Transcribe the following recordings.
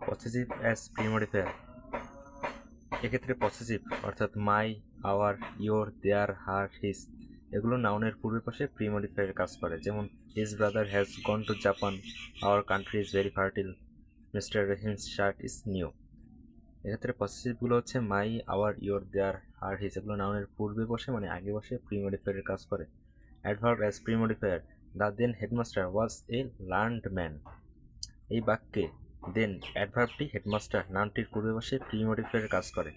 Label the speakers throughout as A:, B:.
A: Possessive as প্রিমডিফায়ার, এক্ষেত্রে possessive অর্থাৎ my, our, your, their, her, his এগুলো নাউনের পূর্বে পাশে প্রিমডিফায়ারের কাজ করে। যেমন his brother has gone to Japan, our country is very fertile, mister Rahim's shirt is new. এক্ষেত্রে পসেসিভগুলো হচ্ছে my, our, your, their, her, his এগুলো নাউনের পূর্বে বসে মানে আগে বসে প্রিমডিফায়ারের কাজ করে। Adverb as premodifier, the then headmaster was a learned man. এই বাক্যে দেন অ্যাডভার্বটি হেডমাস্টার নাউনটির পূর্বে বসে প্রিমডিফায়ারের কাজ করে।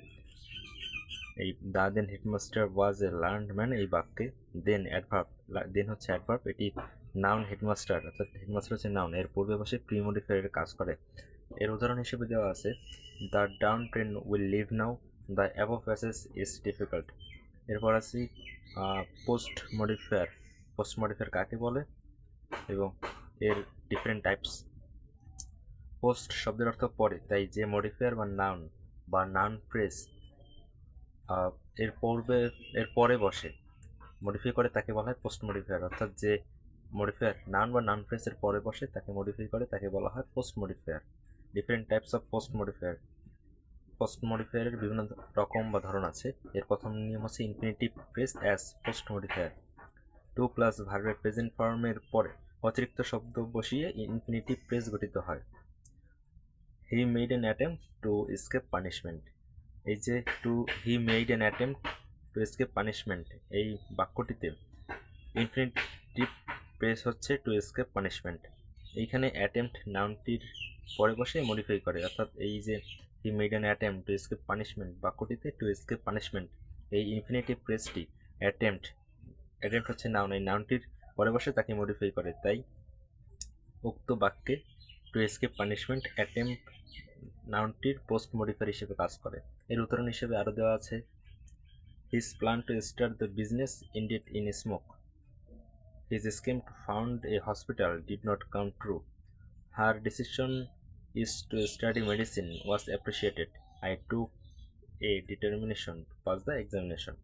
A: এই the then headmaster was a learned man এই বাক্যে দেন অ্যাডভার্ব, দেন হচ্ছে অ্যাডভার্ব, এটি নাউন হেডমাস্টার অর্থাৎ হেডমাস্টার হচ্ছে নাউন, এর পূর্বে বসে প্রিমডিফায়ারের কাজ করে। এর উদাহরণ হিসেবে দেওয়া আছে the down train will leave now, the above passage is difficult. এরপর আছি পোস্ট মডিফায়ার। পোস্ট মডিফায়ার কাকে বলে এবং এর ডিফারেন্ট টাইপস। পোস্ট শব্দের অর্থ পরে, তাই যে মডিফায়ার বা নাউন ফ্রেজ এর পরে বসে মডিফাই করে তাকে বলা হয় পোস্ট মডিফায়ার। অর্থাৎ যে মডিফায়ার নাউন বা নাউন ফ্রেজের পরে বসে তাকে মডিফাই করে তাকে বলা হয় post modifier. Different types of post modifier. Post মডিফায়ারের বিভিন্ন রকম বা ধরন আছে। এর প্রথম নিয়ম হচ্ছে infinitive phrase as post modifier. To plus ভার্বের প্রেজেন্ট ফর্মের পরে অতিরিক্ত শব্দ বসিয়ে ইনফিনিটিভ ফ্রেজ গঠিত হয়। He made an attempt to escape punishment. এই যে he made an attempt to escape punishment এই বাক্যটিতে ইনফিনিটিভ ফ্রেজ হচ্ছে টু এসকেপ পানিশমেন্ট। এইখানে অ্যাটেম্প্ট নাউনটির পরে বসে মডিফাই করে, অর্থাৎ এই যে he made an attempt to escape punishment বাক্যটিতে টু এসকেপ পানিশমেন্ট এই ইনফিনিটিভ ফ্রেজটি অ্যাটেম্প্ট হচ্ছে নাউন, এই নাউনটির পরে বসে তাকে মডিফাই করে, তাই উক্ত বাক্যে টু এসকেপ পানিশমেন্ট অ্যাটেম্প্ট নাউনটির পোস্ট মডিফায়ার হিসেবে কাজ করে। এর উদাহরণ হিসেবে আরও দেওয়া আছে his plan to start the business ended in smoke, his scheme to found a hospital did not come true, her decision is to study medicine was appreciated, I took a determination to pass the examination.